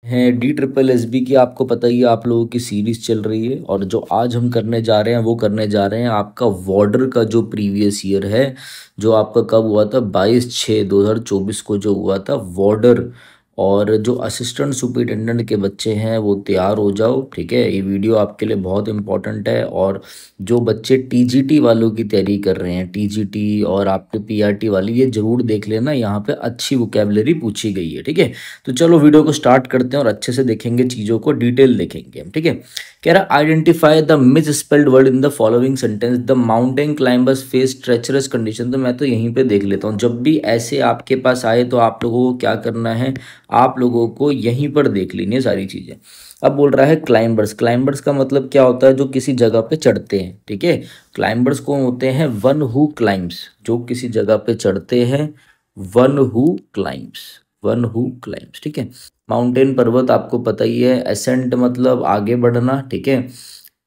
है D triple S B की। आपको पता ही है, आप लोगों की सीरीज चल रही है और जो आज हम करने जा रहे हैं वो करने जा रहे हैं आपका वार्डर का जो प्रीवियस ईयर है, जो आपका कब हुआ था 22/6/2024 को जो हुआ था वार्डर। और जो असिस्टेंट सुपरिटेंडेंट के बच्चे हैं वो तैयार हो जाओ, ठीक है। ये वीडियो आपके लिए बहुत इंपॉर्टेंट है। और जो बच्चे टीजीटी वालों की तैयारी कर रहे हैं, टीजीटी और आपके पीआरटी वाली, ये जरूर देख लेना, यहाँ पे अच्छी वोकेबलरी पूछी गई है, ठीक है। तो चलो वीडियो को स्टार्ट करते हैं और अच्छे से देखेंगे, चीज़ों को डिटेल देखेंगे हम, ठीक है। कह रहा identify the miss spelled word in the following sentence. The mountain climbers face treacherous condition. तो मैं तो यहीं पे देख लेता हूँ, जब भी ऐसे आपके पास आए तो आप लोगों को क्या करना है, आप लोगों को यहीं पर देख लेनी है सारी चीज़ें। अब बोल रहा है क्लाइंबर्स। क्लाइंबर्स का मतलब क्या होता है, जो किसी जगह पे चढ़ते हैं, ठीक है। क्लाइंबर्स कौन होते हैं, वन हु क्लाइंब्स, जो किसी जगह पे चढ़ते हैं, वन हु क्लाइंब्स, वन हु क्लाइंब्स, ठीक है। माउंटेन पर्वत आपको पता ही है, एसेंट मतलब आगे बढ़ना, ठीक है।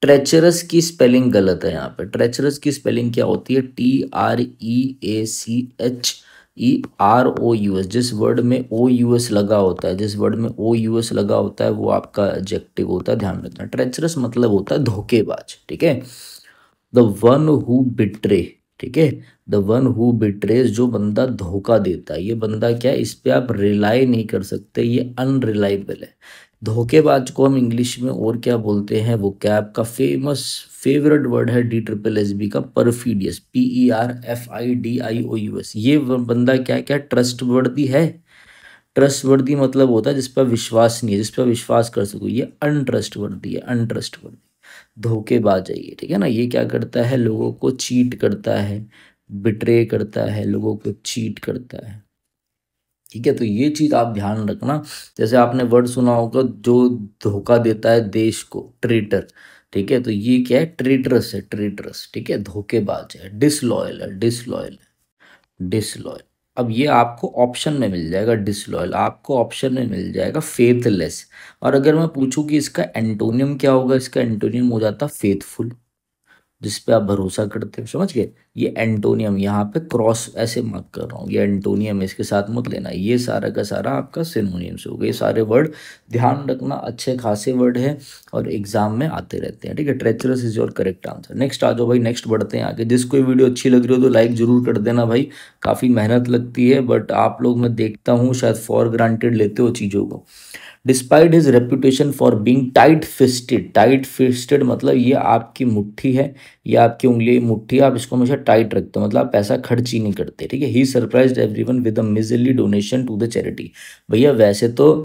ट्रेचरस की स्पेलिंग गलत है यहाँ पे। ट्रेचरस की स्पेलिंग क्या होती है, TREACHEROUS। जिस वर्ड में ओ यू एस लगा होता है, जिस वर्ड में ओ यू एस लगा होता है वो आपका एडजेक्टिव होता है, ध्यान रखना। ट्रेचरस मतलब होता है धोखेबाज, ठीक है। द वन हु बिट्रे, ठीक है। द वन हु बिट्रेज, जो बंदा धोखा देता है, ये बंदा क्या है, इस पे आप रिलाई नहीं कर सकते, ये अनरिलायबल है। धोखेबाज को हम इंग्लिश में और क्या बोलते हैं, वो कैब का फेमस फेवरेट वर्ड है डी ट्रिपल एस बी का, परफीडियस, PERFIDIOUS। ये बंदा क्या क्या ट्रस्ट वर्दी है। ट्रस्ट वर्दी मतलब होता है जिस पर विश्वास नहीं है, जिस पर विश्वास कर सको, ये अनट्रस्ट वर्दी है, अनट्रस्ट वर्दी, धोखेबाज है ये, ठीक है ना। ये क्या करता है, लोगों को चीट करता है, बिट्रे करता है, लोगों को चीट करता है, ठीक है। तो ये चीज आप ध्यान रखना। जैसे आपने वर्ड सुना होगा, जो धोखा देता है देश को, ट्रेटर, ठीक है। तो ये क्या है, ट्रेटरस है, ट्रेटरस, ठीक है, धोखेबाज है। डिसलॉयल है, डिसलॉयल है, डिसलॉयल। अब ये आपको ऑप्शन में मिल जाएगा, डिसलॉयल आपको ऑप्शन में मिल जाएगा, फेथलेस। और अगर मैं पूछूं कि इसका एंटोनियम क्या होगा, इसका एंटोनियम हो जाता फेथफुल, जिस पे आप भरोसा करते हो, समझ गए। ये एंटोनियम, यहाँ पे क्रॉस ऐसे मार्क कर रहा हूँ, ये एंटोनियम है, इसके साथ मत लेना। ये सारा का सारा आपका सिनोनिम्स हो गए, सारे वर्ड ध्यान रखना, अच्छे खासे वर्ड है और एग्जाम में आते रहते हैं, ठीक है। Treacherous is your correct answer. Next आ जाओ भाई, नेक्स्ट बढ़ते हैं आगे। जिसको ये वीडियो अच्छी लग रही हो तो लाइक जरूर कर देना भाई, काफ़ी मेहनत लगती है, बट आप लोग मैं देखता हूँ शायद फॉर ग्रांटेड लेते हो चीज़ों को। Despite his reputation for being tight fisted. Tight fisted मतलब ये आपकी मुट्ठी है, ये आपकी उंगली मुट्ठी है, आप इसको हमेशा टाइट रखते हो, मतलब आप पैसा खर्च ही नहीं करते, ठीक है। He surprised everyone with a miserly donation to the charity. भैया वैसे तो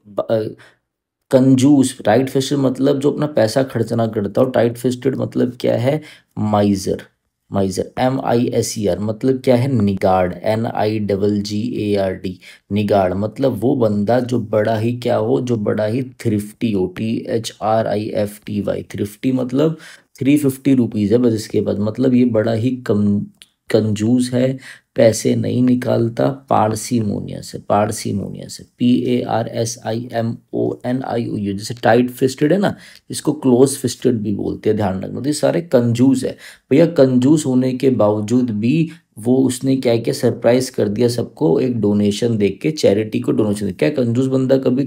कंजूस, टाइट फिस्टेड मतलब जो अपना पैसा खर्च ना करता हो। टाइट फिस्टेड मतलब क्या है, माइजर, माइजर MISER मतलब क्या है, निगाड़, NIGGARD, निगाड़ मतलब वो बंदा जो बड़ा ही क्या हो, जो बड़ा ही थ्रिफ्टी हो, THRIFTY। थ्रिफ्टी मतलब 350 रुपीज़ है बस इसके बाद, मतलब ये बड़ा ही कम कंजूस है, पैसे नहीं निकालता, पार्सिमोनियस है, पार्सिमोनियस है, PARSIMONIOU। जैसे टाइट फिस्टेड है ना, इसको क्लोज फिस्टेड भी बोलते हैं, ध्यान रखना। तो ये सारे कंजूस है। भैया कंजूस होने के बावजूद भी वो उसने क्या किया, सरप्राइज कर दिया सबको, एक डोनेशन देके, के चैरिटी को डोनेशन दे। क्या कंजूस बंदा कभी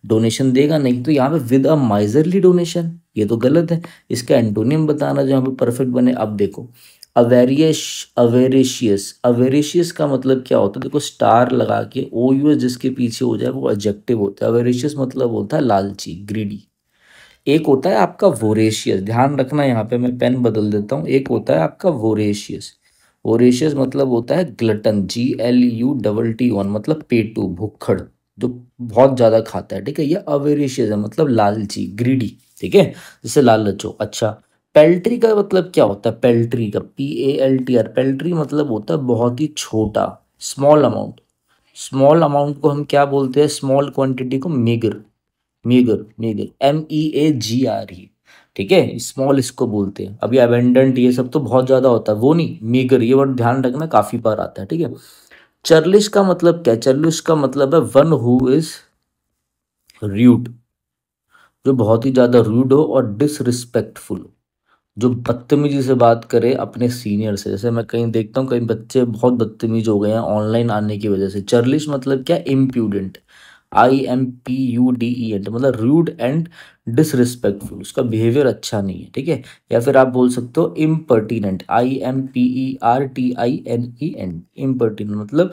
डोनेशन देगा, नहीं। तो यहाँ पे विद अ माइजरली डोनेशन, ये तो गलत है। इसका एंटोनियम बताना जहाँ पे परफेक्ट बने। अब देखो, अवेरियस, अवेरेशियस, अवेरेशियस का मतलब क्या होता है, देखो स्टार लगा के OUS जिसके पीछे हो जाए वो एडजेक्टिव होता है। अवेरेशियस मतलब होता है लालची, ग्रीडी। एक होता है आपका वोरेशियस, ध्यान रखना, यहाँ पे मैं पेन बदल देता हूँ। एक होता है आपका वोरेशियस, वोरेशियस मतलब होता है ग्लटन, GLUTTON मतलब पेटू, भुक्खड़, जो बहुत ज्यादा खाता है, ठीक है। ये अवेरेशियस है मतलब लालची, ग्रीडी, ठीक है, जैसे लालच हो। अच्छा, पेल्ट्री का मतलब क्या होता है, पेल्ट्री का PALTR, पेल्ट्री मतलब होता है बहुत ही छोटा, स्मॉल अमाउंट। स्मॉल अमाउंट को हम क्या बोलते हैं, स्मॉल क्वांटिटी को मेगर, मेगर, मेगर, MEAGR, ठीक है, स्मॉल इसको बोलते हैं। अभी अबेंडेंट ये सब तो बहुत ज्यादा होता है, वो नहीं, मेगर, ये वर्ड ध्यान रखना, काफी बार आता है, ठीक है। चर्लिश का मतलब क्या है, चर्लिश का मतलब है वन हु इज रूड, जो बहुत ही ज्यादा रूड हो, और डिसरिस्पेक्टफुल, जो बदतमीजी से बात करे अपने सीनियर से। जैसे मैं कहीं देखता हूँ, कई बच्चे बहुत बदतमीज हो गए हैं ऑनलाइन आने की वजह से। चर्लिश मतलब क्या, इम्प्यूडेंट, IMPUDENT मतलब रूड एंड डिसरिस्पेक्टफुल, उसका बिहेवियर अच्छा नहीं है, ठीक है। या फिर आप बोल सकते हो इम्पर्टिनेंट, IMPERTINENT, इम्पर्टिनेंट मतलब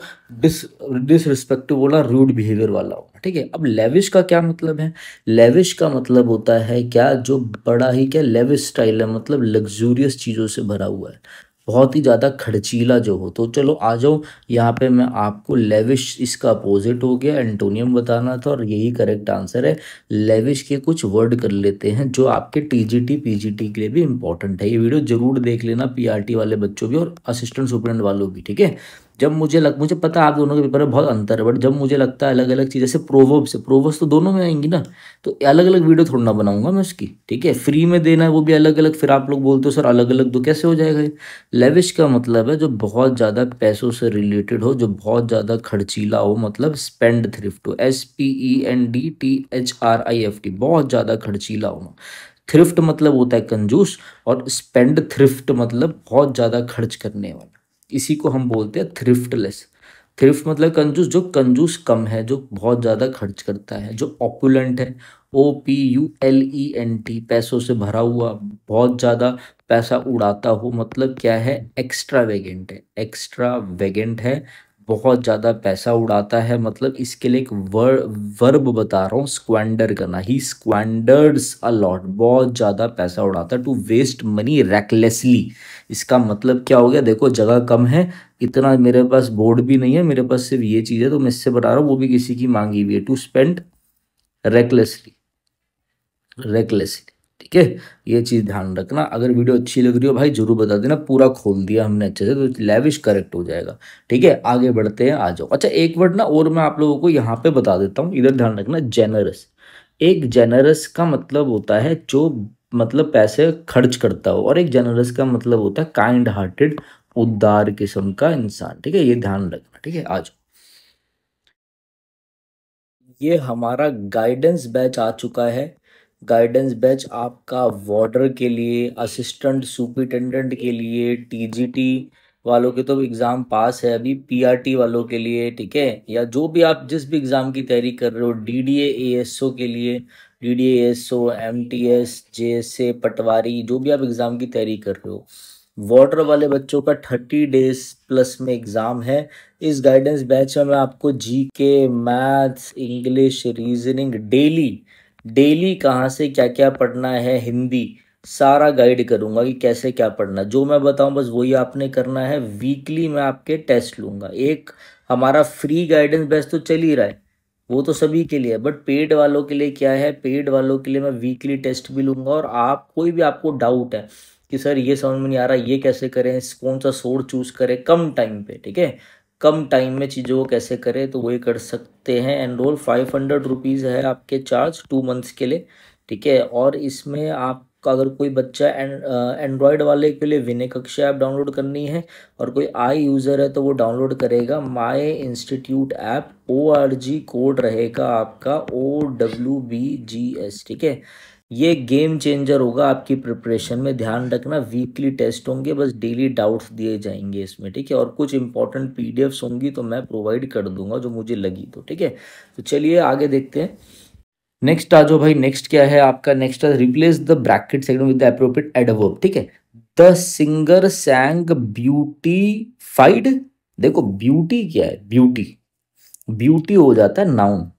डिसरिस्पेक्टिव बोला, रूड बिहेवियर वाला होगा, ठीक है। अब लेविश का क्या मतलब है? लेविश का मतलब होता है क्या, जो बड़ा ही क्या लेविश स्टाइल है, मतलब लग्जूरियस चीज़ों से भरा हुआ है, बहुत ही ज़्यादा खर्चीला जो हो। तो चलो आ जाओ यहाँ पे, मैं आपको लेविश इसका अपोजिट हो गया एंटोनियम बताना था, और यही करेक्ट आंसर है। लेविश के कुछ वर्ड कर लेते हैं जो आपके TGT PGT के लिए भी इंपॉर्टेंट है। ये वीडियो जरूर देख लेना, PRT वाले बच्चों भी और असिस्टेंट सुपरिटेंडेंट वालों भी, ठीक है। जब मुझे पता है आप दोनों के पेपर में बहुत अंतर है, बट जब मुझे लगता है अलग अलग चीज़, जैसे प्रोवर्ब्स तो दोनों में आएंगी ना, तो अलग अलग वीडियो थोड़ा ना बनाऊंगा मैं उसकी, ठीक है। फ्री में देना है वो भी अलग अलग, फिर आप लोग बोलते हो सर अलग अलग तो कैसे हो जाएगा ये। लेविश का मतलब है जो बहुत ज़्यादा पैसों से रिलेटेड हो, जो बहुत ज़्यादा खर्चीला हो, मतलब स्पेंड थ्रिफ्ट हो, SPENDTHRIFT, बहुत ज़्यादा खर्चीला होना। थ्रिफ्ट मतलब होता है कंजूस, और स्पेंड थ्रिफ्ट मतलब बहुत ज़्यादा खर्च करने वाला, इसी को हम बोलते हैं थ्रिफ्टलेस। थ्रिफ्ट मतलब कंजूस, जो कंजूस कम है, जो बहुत ज़्यादा खर्च करता है। जो ऑपुलेंट है, OPULENT, पैसों से भरा हुआ, बहुत ज़्यादा पैसा उड़ाता हो, मतलब क्या है, एक्स्ट्रावेगेंट है, एक्स्ट्रावेगेंट है, बहुत ज़्यादा पैसा उड़ाता है, मतलब इसके लिए एक वर्ब बता रहा हूँ, स्क्वेंडर करना। ही स्क्वेंडर्स अ लॉट, बहुत ज़्यादा पैसा उड़ाता है। टू वेस्ट मनी रेकलेसली, इसका मतलब क्या हो गया, देखो जगह कम है, इतना मेरे पास बोर्ड भी नहीं है, मेरे पास सिर्फ ये चीज़ है, तो मैं इससे बता रहा हूँ, वो भी किसी की मांगी हुई है। टू स्पेंड रेकलेसली, रेकलेसली, ठीक है। ये चीज़ ध्यान रखना। अगर वीडियो अच्छी लग रही हो भाई जरूर बता देना, पूरा खोल दिया हमने अच्छे से, तो लेविश करेक्ट हो जाएगा, ठीक है। आगे बढ़ते हैं, आ जाओ। अच्छा एक वर्ड ना और मैं आप लोगों को यहाँ पे बता देता हूँ, इधर ध्यान रखना। जेनरस, एक जेनरस का मतलब होता है जो मतलब पैसे खर्च करता हो, और एक जेनरस का मतलब होता है काइंड हार्टेड, उदार किस्म का इंसान, ठीक है। ये ध्यान रखना, ठीक है। आ जाओ, ये हमारा गाइडेंस बैच आ चुका है। गाइडेंस बैच आपका वार्डर के लिए, असिस्टेंट सुपरिटेंडेंट के लिए, TGT वालों के तो एग्ज़ाम पास है अभी, PRT वालों के लिए, ठीक है, या जो भी आप जिस भी एग्ज़ाम की तैयारी कर रहे हो, DDA ASO के लिए, DDA ASO MTS JSA पटवारी, जो भी आप एग्ज़ाम की तैयारी कर रहे हो, वार्डर वाले बच्चों का 30 डेज प्लस में एग्ज़ाम है। इस गाइडेंस बैच में मैं आपको GK, maths, English, reasoning, daily daily कहाँ से क्या क्या पढ़ना है, हिंदी, सारा गाइड करूँगा कि कैसे क्या पढ़ना है। जो मैं बताऊँ बस वही आपने करना है। वीकली मैं आपके टेस्ट लूँगा। एक हमारा फ्री गाइडेंस बैच तो चल ही रहा है, वो तो सभी के लिए है, बट पेड वालों के लिए क्या है, पेड वालों के लिए मैं वीकली टेस्ट भी लूँगा। और आप कोई भी आपको डाउट है कि सर ये समझ में नहीं आ रहा, ये कैसे करें, कौन सा सोर्स चूज करें कम टाइम पे, ठीक है, कम टाइम में चीज़ों को कैसे करें, तो वही कर सकते हैं। एनरोल 500 रुपीज़ है आपके चार्ज 2 मंथ्स के लिए, ठीक है। और इसमें आपका अगर कोई बच्चा एंड्रॉयड वाले के लिए विनय कक्षा ऐप डाउनलोड करनी है, और कोई यूज़र है तो वो डाउनलोड करेगा माई इंस्टीट्यूट ऐप, ORG कोड रहेगा आपका OWBGS, ठीक है। ये गेम चेंजर होगा आपकी प्रिपरेशन में, ध्यान रखना। वीकली टेस्ट होंगे, बस डेली डाउट्स दिए जाएंगे इसमें, ठीक है। और कुछ इंपॉर्टेंट PDFs होंगी तो मैं प्रोवाइड कर दूंगा जो मुझे लगी तो, ठीक है। तो चलिए आगे देखते हैं। नेक्स्ट आ जाओ भाई, नेक्स्ट क्या है आपका, नेक्स्ट है replace the bracket segment with the appropriate adverb, ठीक है। द सिंगर सैंग ब्यूटीफाइड, देखो ब्यूटी क्या है, ब्यूटी, ब्यूटी हो जाता है नाउन।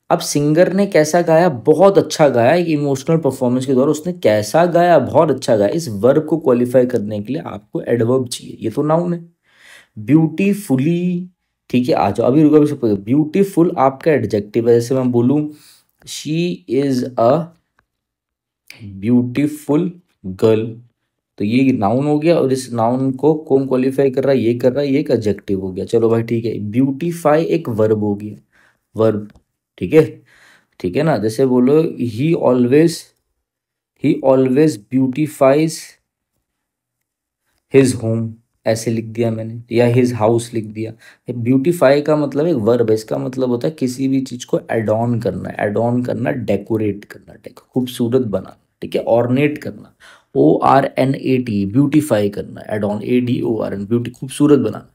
अब सिंगर ने कैसा गाया, बहुत अच्छा गाया, एक इमोशनल परफॉर्मेंस के द्वारा उसने कैसा गाया, बहुत अच्छा गाया। इस वर्ब को क्वालिफाई करने के लिए आपको एडवर्ब चाहिए, ये तो नाउन है। ब्यूटीफुली, ठीक है। आ जाओ, अभी रुको, अभी ब्यूटीफुल आपका एडजेक्टिव है। जैसे मैं बोलूं she is a beautiful girl, तो ये नाउन हो गया, और इस नाउन को कौन क्वालिफाई कर रहा है, ये कर रहा है, ये एक एडजेक्टिव हो गया। चलो भाई ठीक है, ब्यूटीफाई एक वर्ब हो गया, वर्ब, ठीक है, ठीक है ना। जैसे बोलो ही ऑलवेज ब्यूटीफाइज हिज होम, ऐसे लिख दिया मैंने, या हिज हाउस लिख दिया। ब्यूटीफाई का मतलब एक वर्ब है, इसका मतलब होता है किसी भी चीज को एडॉन करना, एडॉन करना, डेकोरेट करना, खूबसूरत बनाना, ठीक है, ऑर्नेट करना, ORNAT, ब्यूटीफाई करना, एडॉन ADORN, ब्यूटी, खूबसूरत बनाना।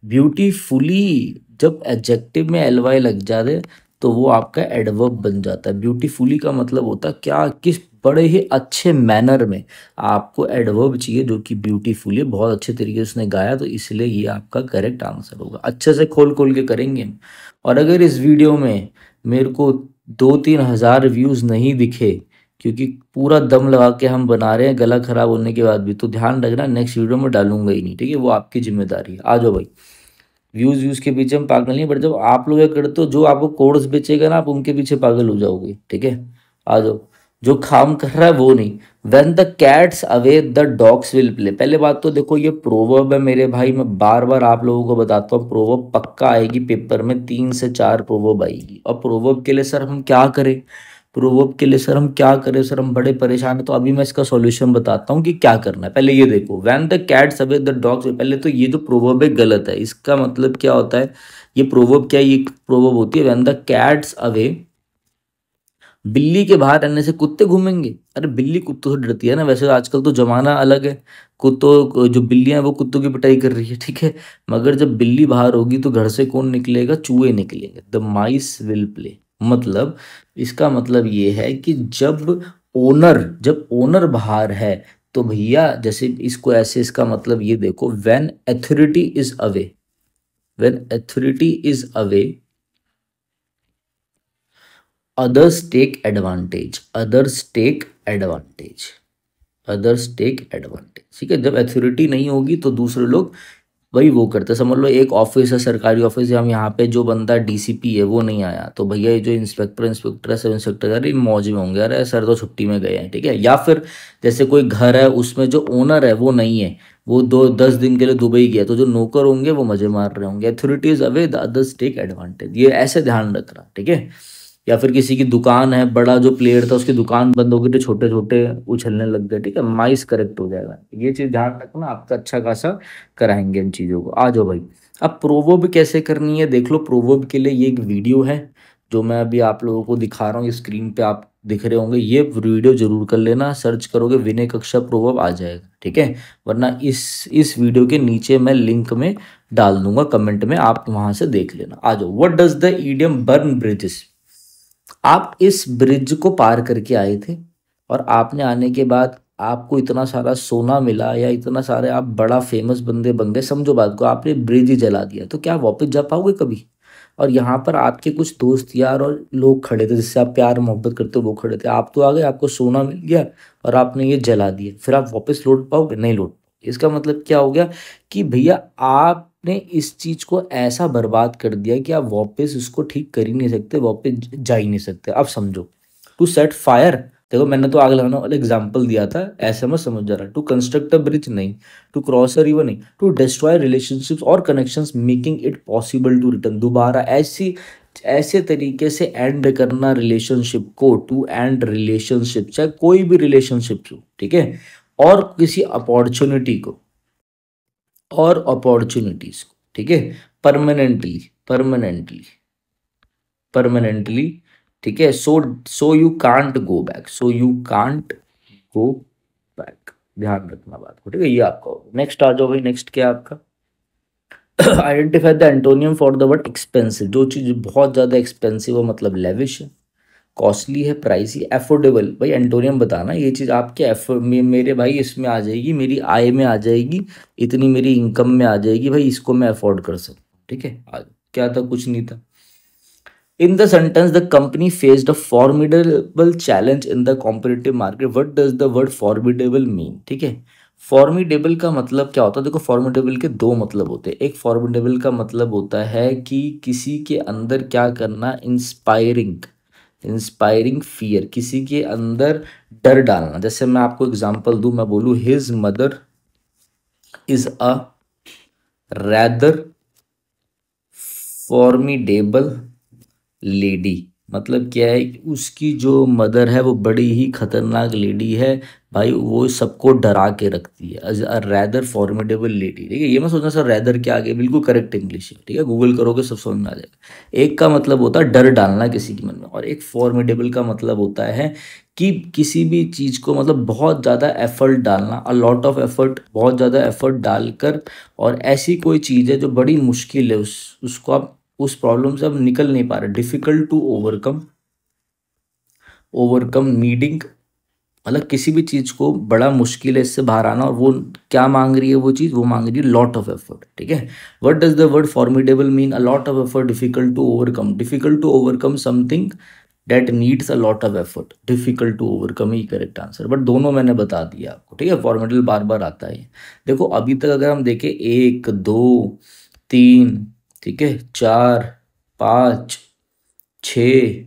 ब्यूटीफुली जब एडजेक्टिव में LY लग जाए तो वो आपका एडवर्ब बन जाता है। ब्यूटीफुली का मतलब होता है क्या, किस बड़े ही अच्छे मैनर में। आपको एडवर्ब चाहिए जो कि ब्यूटीफुली बहुत अच्छे तरीके से उसने गाया, तो इसलिए ये आपका करेक्ट आंसर होगा। अच्छे से खोल खोल के करेंगे हम। और अगर इस वीडियो में मेरे को 2-3 हज़ार व्यूज़ नहीं दिखे, क्योंकि पूरा दम लगा के हम बना रहे हैं गला खराब होने के बाद भी, तो ध्यान रखना नेक्स्ट वीडियो में डालूंगा ही नहीं, ठीक है। वो आपकी जिम्मेदारी है। आ जाओ भाई, व्यूज़ के पीछे हम पागल नहीं, बट जब आप लोग ये करते हो, जो आपको कोर्स बेचेगा ना, आप उनके पीछे पागल हो जाओगे, ठीक है। आ जाओ, जो काम कर रहा है वो नहीं। When the cats away the dogs will play. पहले बात तो देखो, ये प्रोवर्ब है मेरे भाई, मैं बार बार आप लोगों को बताता हूँ, प्रोवर्ब पक्का आएगी पेपर में, 3 से 4 प्रोवर्ब आएगी। और प्रोवर्ब के लिए सर हम क्या करें, प्रोवर्ब के लिए सर हम क्या करें, सर हम बड़े परेशान हैं। तो अभी मैं इसका सॉल्यूशन बताता हूँ कि क्या करना है। पहले ये देखो, when the cats away the dogs, पहले तो ये जो प्रोवर्ब है गलत है। इसका मतलब क्या होता है, ये प्रोवर्ब क्या है, ये प्रोवर्ब होती है व्हेन द कैट्स अवे, बिल्ली के बाहर रहने से कुत्ते घूमेंगे। अरे बिल्ली कुत्तों से डरती है ना, वैसे आजकल तो जमाना अलग है, कुत्तों जो बिल्लियां हैं वो कुत्तों की पिटाई कर रही है, ठीक है। मगर जब बिल्ली बाहर होगी तो घर से कौन निकलेगा, चूहे निकलेंगे। द माइस विल प्ले, मतलब इसका मतलब ये है कि जब ओनर बाहर है तो भैया, जैसे इसको ऐसे, इसका मतलब ये देखो, when authority is away, when authority is away others take advantage, others take advantage, others take advantage, ठीक है। जब अथॉरिटी नहीं होगी तो दूसरे लोग वही वो करते हैं। समझ लो एक ऑफिस है, सरकारी ऑफिस है, हम यहाँ पे जो बंदा डीसीपी है वो नहीं आया, तो भैया ये जो इंस्पेक्टर है, सब इंस्पेक्टर, अरे मौज में होंगे, अरे सर तो छुट्टी में गए हैं, ठीक है। या फिर जैसे कोई घर है, उसमें जो ओनर है वो नहीं है, वो 2-10 दिन के लिए दुबई गया, तो जो नौकर होंगे वो मजे मार रहे होंगे। Authorities away the others take advantage, ये ऐसे ध्यान रखना, ठीक है। या फिर किसी की दुकान है, बड़ा जो प्लेयर था उसकी दुकान बंद हो गई तो छोटे छोटे उछलने लग गए, ठीक है। माइस करेक्ट हो जाएगा, ये चीज ध्यान रखना, आपका अच्छा खासा कराएंगे इन चीजों को। आ जाओ भाई, अब प्रोवर्ब कैसे करनी है देख लो। प्रोवर्ब के लिए ये एक वीडियो है जो मैं अभी आप लोगों को दिखा रहा हूँ, स्क्रीन पे आप दिख रहे होंगे, ये वीडियो जरूर कर लेना। सर्च करोगे विनय कक्षा प्रोवर्ब आ जाएगा, ठीक है। वरना इस वीडियो के नीचे मैं लिंक में डाल दूंगा कमेंट में, आप वहां से देख लेना। आ जाओ, what does the idiom burn bridges. आप इस ब्रिज को पार करके आए थे, और आपने आने के बाद आपको इतना सारा सोना मिला, या इतना सारे आप बड़ा फेमस बंदे बन गए, समझो बात को, आपने ब्रिज ही जला दिया, तो क्या आप वापस जा पाओगे कभी। और यहाँ पर आपके कुछ दोस्त यार और लोग खड़े थे जिससे आप प्यार मोहब्बत करते हो, वो खड़े थे, आप तो आ गए, आपको सोना मिल गया और आपने ये जला दिया, फिर आप वापस लौट पाओगे, नहीं लौट। इसका मतलब क्या हो गया कि भैया आपने इस चीज को ऐसा बर्बाद कर दिया कि आप वापस उसको ठीक कर ही नहीं सकते, वापस जा ही नहीं सकते। अब समझो, टू सेट फायर, देखो मैंने तो आग लगाने वाला एग्जाम्पल दिया था, ऐसे मत समझ जा रहा। टू कंस्ट्रक्ट अ ब्रिज नहीं, टू क्रॉस अ रिवर नहीं, टू डिस्ट्रॉय रिलेशनशिप्स और connections making it possible to return, दोबारा ऐसे तरीके से एंड करना रिलेशनशिप को, टू एंड रिलेशनशिप, चाहे कोई भी रिलेशनशिप हो, ठीक है। और किसी अपॉर्चुनिटी को और अपॉर्चुनिटीज को, ठीक है, परमानेंटली परमानेंटली परमानेंटली, ठीक है। So you can't go back, so you can't go back, ध्यान रखना बात को, ठीक है। ये आपका नेक्स्ट आ जाओ भाई, नेक्स्ट क्या है आपका, identify the antonym for the word expensive. जो चीज बहुत ज्यादा एक्सपेंसिव हो, मतलब लेविश है, कॉस्टली है, प्राइसी, एफोर्डेबल। भाई एंटोनियम बताना, ये चीज़ आपके मेरे भाई इसमें आ जाएगी, मेरी आय में आ जाएगी, इतनी मेरी इनकम में आ जाएगी, भाई इसको मैं अफोर्ड कर सकता हूँ, ठीक है। आज क्या था, कुछ नहीं था। In the sentence the company faced a formidable challenge in the competitive market, what does the word formidable mean, ठीक है। फॉर्मिडेबल का मतलब क्या होता है, देखो फॉर्मिडेबल के दो मतलब होते हैं। एक फॉर्मिडेबल का मतलब होता है कि किसी के अंदर क्या करना, इंस्पायरिंग फियर, किसी के अंदर डर डालना। जैसे मैं आपको एग्जांपल दूं, मैं बोलूं his mother is a rather formidable lady, मतलब क्या है, उसकी जो मदर है वो बड़ी ही खतरनाक लेडी है भाई, वो सबको डरा के रखती है। रैदर फॉर्मिडेबल लेडी, ठीक है। ये मैं सोचना सर रैदर के आगे, बिल्कुल करेक्ट इंग्लिश है, ठीक है, गूगल करोगे सब समझ में आ जाएगा। एक का मतलब होता है डर डालना किसी के मन में, और एक फॉर्मिडेबल का मतलब होता है कि किसी भी चीज़ को, मतलब बहुत ज़्यादा एफर्ट डालना, अ लॉट ऑफ एफर्ट, बहुत ज़्यादा एफर्ट डालकर, और ऐसी कोई चीज़ है जो बड़ी मुश्किल है, उसको आप उस प्रॉब्लम से अब निकल नहीं पा रहे, difficult to overcome, overcome needing, मतलब किसी भी चीज को बड़ा मुश्किल है इससे बाहर आना, और वो क्या मांग रही है वो चीज, वो मांग रही है लॉट ऑफ एफर्ट। ठीक है, what does the word formidable mean? A lot of effort, difficult to overcome, difficult to overcome something that needs a lot of effort, difficult to overcome ही करेक्ट आंसर। बट दोनों मैंने बता दिया आपको। ठीक है, फॉर्मिडेबल बार बार आता है। देखो अभी तक अगर हम देखें, 1 2 3, ठीक है, 4 5 6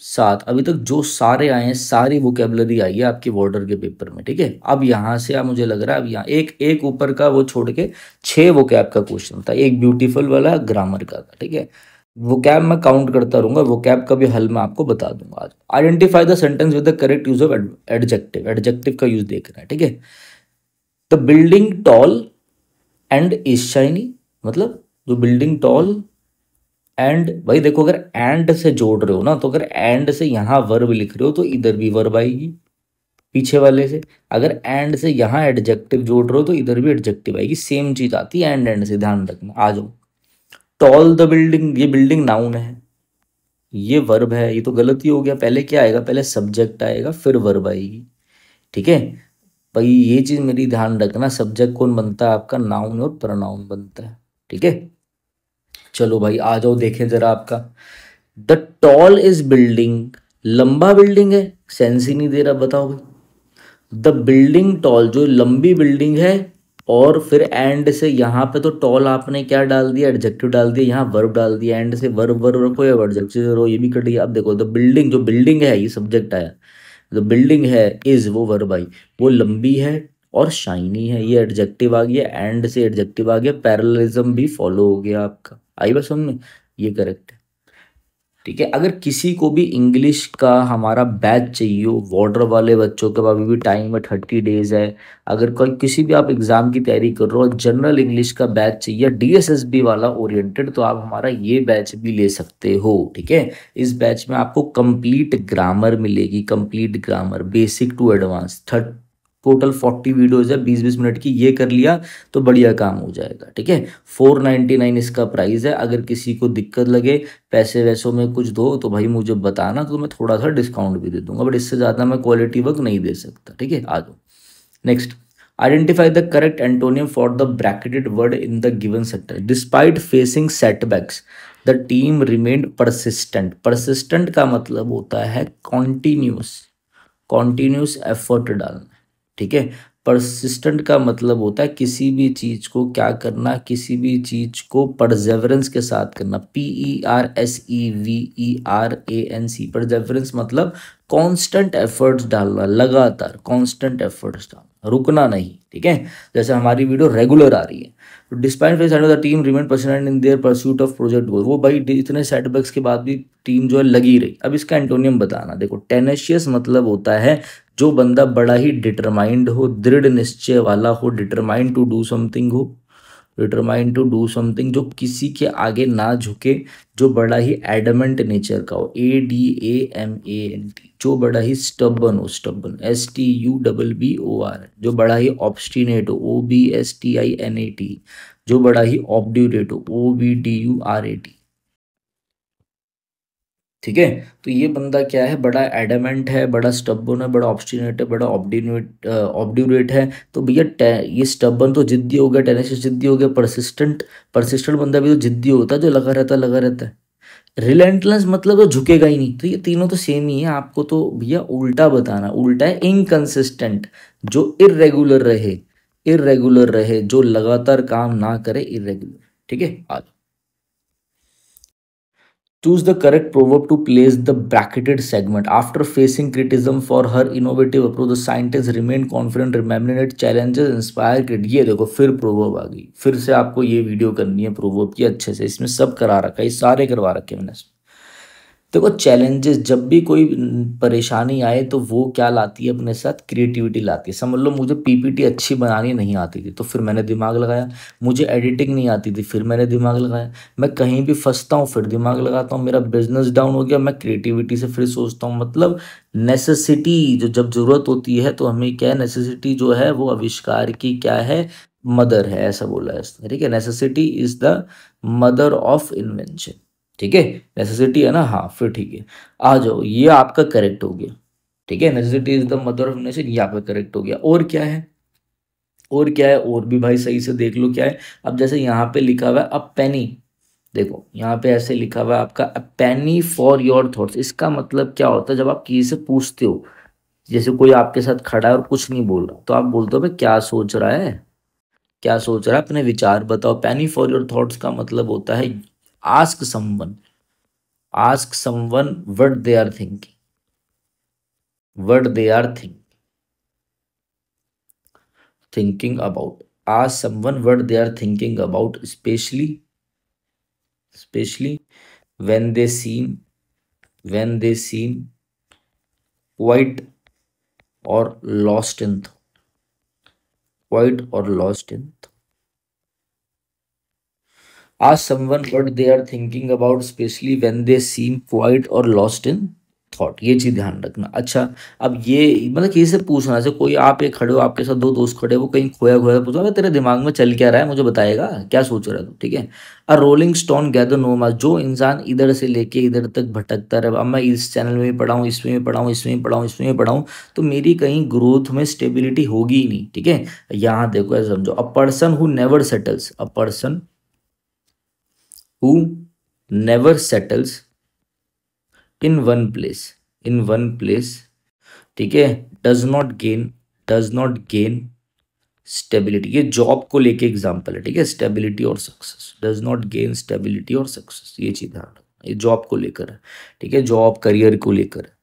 7, अभी तक जो सारे आए हैं, सारी वोकेबलरी आई है आपके बॉर्डर के पेपर में। ठीक है, अब यहाँ से अब मुझे लग रहा है अब यहाँ एक एक ऊपर का वो छोड़ के 6 वोकैब का क्वेश्चन था, एक ब्यूटीफुल वाला ग्रामर का था। ठीक है, वोकैब मैं काउंट करता रहूंगा, वोकैब का भी हल मैं आपको बता दूंगा आज। Identify the sentence with the correct use of adjective, adjective का यूज देखना है। ठीक है, the building tall and is shiny, मतलब जो बिल्डिंग टॉल एंड, भाई देखो अगर एंड से जोड़ रहे हो ना, तो अगर एंड से यहाँ वर्ब लिख रहे हो तो इधर भी वर्ब आएगी पीछे वाले से, अगर एंड से यहाँ एडजेक्टिव जोड़ रहे हो तो इधर भी एडजेक्टिव आएगी, सेम चीज आती है एंड से, ध्यान रखना। आ जाओ, टॉल द बिल्डिंग, ये बिल्डिंग नाउन है, ये वर्ब है, ये तो गलत ही हो गया। पहले क्या आएगा? पहले सब्जेक्ट आएगा फिर वर्ब आएगी। ठीक है भाई, ये चीज मेरी ध्यान रखना, सब्जेक्ट कौन बनता है आपका? नाउन और प्रोनाउन बनता है। ठीक है, चलो भाई आ जाओ, देखें जरा आपका। द टॉल इज बिल्डिंग, लंबा बिल्डिंग है, सेंस ही नहीं दे रहा, बताओ भाई। द बिल्डिंग टॉल, जो लंबी बिल्डिंग है, और फिर एंड से यहाँ पे तो टॉल आपने क्या डाल दिया? एडजेक्टिव डाल दिया, यहाँ वर्ब डाल दिया, एंड से वर्ब वर्ब रखो या एडजेक्टिव रखो, ये भी कट गया। अब देखो, द बिल्डिंग, जो बिल्डिंग है ये सब्जेक्ट आया, द बिल्डिंग है, इज वो वर्ब आई, वो लंबी है और शाइनी है, ये एडजेक्टिव आ गया, एंड से एडजेक्टिव आ गया, पैरेललिज्म भी फॉलो हो गया आपका। आई बस समझ में, ये करेक्ट है। ठीक है, अगर किसी को भी इंग्लिश का हमारा बैच चाहिए हो, बॉर्डर वाले बच्चों के, अभी भी टाइम है, 30 डेज है, अगर कोई किसी भी आप एग्जाम की तैयारी कर रहे हो, जनरल इंग्लिश का बैच चाहिए डीएसएसबी वाला ओरिएंटेड, तो आप हमारा ये बैच भी ले सकते हो। ठीक है, इस बैच में आपको कंप्लीट ग्रामर मिलेगी, complete grammar basic to advance, total 40 videos है, 20-20 मिनट की, ये कर लिया तो बढ़िया काम हो जाएगा। ठीक है, 499 इसका प्राइस है। अगर किसी को दिक्कत लगे, पैसे वैसों में कुछ दो, तो भाई मुझे बताना, तो मैं थोड़ा सा डिस्काउंट भी दे दूंगा, बट इससे ज़्यादा मैं क्वालिटी वर्क नहीं दे सकता। ठीक है, आ जाओ next. Identify the correct antonym for the bracketed word in the given sector. Despite facing setbacks the team remained persistent. Persistent का मतलब होता है कॉन्टिन्यूस, कॉन्टिन्यूस एफर्ट डालना। ठीक है, परसिस्टेंट का मतलब होता है किसी भी चीज को क्या करना, किसी भी चीज को परजेवरेंस के साथ करना, PERSEVERANC, परजेवरेंस मतलब कांस्टेंट एफर्ट्स डालना, लगातार कांस्टेंट एफर्ट्स डालना, रुकना नहीं। ठीक है, जैसे हमारी वीडियो रेगुलर आ रही है, तो despite face the team remain persistent in their pursuit of project goal, वो भाई इतने सेटबैक्स के बाद भी टीम जो है लगी रही। अब इसका एंटोनियम बताना, देखो टेनेशियस मतलब होता है जो बंदा बड़ा ही डिटरमाइंड हो, दृढ़ निश्चय वाला हो, डिटरमाइंड टू डू समथिंग हो, डिटरमाइंड टू डू समथिंग, जो किसी के आगे ना झुके, जो बड़ा ही एडमेंट नेचर का हो, ADAMANT, जो बड़ा ही स्टबन हो, स्टबन STUBBOR, जो बड़ा ही ऑब्स्टिनेट हो, OBSTINAT, जो बड़ा ही ऑब्ड्यूरेट हो, OBDURAT। ठीक है, तो ये बंदा क्या है? बड़ा एडमेंट है, बड़ा स्टबन है, बड़ा ऑब्स्टिनेट है, बड़ा ऑब्ड्यूरेट है। तो भैया ये स्टबन तो जिद्दी हो गया, टेनेशियस जिद्दी हो गया, परसिस्टेंट, परसिस्टेंट बंदा भी तो जिद्दी होता है, जो लगा रहता है, लगा रहता है। रिलेंटलेस मतलब तो झुकेगा ही नहीं। तो ये तीनों तो सेम ही है, आपको तो भैया उल्टा बताना। उल्टा है इनकंसिस्टेंट, जो इरेगुलर रहे, इरेगुलर रहे, जो लगातार काम ना करे, इरेगुलर। ठीक है, आज choose the correct proverb to place the bracketed segment. After facing criticism for her innovative approach, the scientists remained confident, remembering its challenges, inspire crit। ये देखो फिर प्रोवर्ब आ गई, फिर से आपको ये वीडियो करनी है प्रोवर्ब की अच्छे से, इसमें सब करा रखा है, ये सारे करवा रखे हैं मैंने। देखो चैलेंजेस, जब भी कोई परेशानी आए तो वो क्या लाती है अपने साथ? क्रिएटिविटी लाती है। समझ लो मुझे PPT अच्छी बनानी नहीं आती थी, तो फिर मैंने दिमाग लगाया। मुझे एडिटिंग नहीं आती थी, फिर मैंने दिमाग लगाया। मैं कहीं भी फंसता हूँ, फिर दिमाग लगाता हूँ। मेरा बिजनेस डाउन हो गया, मैं क्रिएटिविटी से फिर सोचता हूँ। मतलब नेसेसिटी, जो जब जरूरत होती है तो हमें क्या है, नेसेसिटी जो है वो आविष्कार की क्या है? मदर है, ऐसा बोला है इसने, ठीक है। Necessity is the mother of invention, ठीक है। नेसेसिटी है ना, हाँ फिर ठीक है। आ जाओ, ये आपका करेक्ट हो गया, ठीक है। Necessity is the mother of invention, ये आपका करेक्ट हो गया। और क्या है, और क्या है, और भी भाई सही से देख लो क्या है। अब जैसे यहाँ पे लिखा हुआ है अ पेनी, देखो यहाँ पे ऐसे लिखा हुआ है आपका अ पेनी फॉर योर थॉट्स। इसका मतलब क्या होता है, जब आप किसी से पूछते हो, जैसे कोई आपके साथ खड़ा है और कुछ नहीं बोल रहा, तो आप बोलते हो भाई क्या सोच रहा है, क्या सोच रहा है, अपने विचार बताओ। पेनी फॉर योर थॉट्स का मतलब होता है ask someone, ask someone what they are thinking, what they are thinking about. Ask someone what they are thinking about, specially when they seem quite or lost in quite or lost in ask someone what they are thinking about, especially when they seem quiet or lost in thought. ये चीज ध्यान रखना। अच्छा, अब ये मतलब किसी से पूछना, से कोई आप एक खड़े हो, आपके साथ दो दोस्त खड़े हो, वो कहीं खोया खोया, पूछो "अबे, तेरे दिमाग में चल क्या रहा है, मुझे बताएगा क्या सोच रहा है तू", ठीक है। अ रोलिंग स्टोन गैदर नो मास, जो इंसान इधर से लेके इधर तक भटकता रहे, अब मैं इस चैनल में भी पढ़ा हूँ, इसमें भी पढ़ा हूँ, इसमें भी पढ़ा हूँ, इसमें भी पढ़ा हूँ, तो मेरी कहीं ग्रोथ में स्टेबिलिटी होगी ही नहीं, ठीक है। यहाँ देखो ऐसा समझो, a person who never settles, a person who never settles in one place, ठीक है, डज नॉट गेन स्टेबिलिटी। ये जॉब को लेके एग्जाम्पल है, ठीक है। स्टेबिलिटी और success, does not gain stability और सक्सेस, ये चीज ध्यान रखना, ये जॉब को लेकर है, ठीक है, जॉब करियर को लेकर है।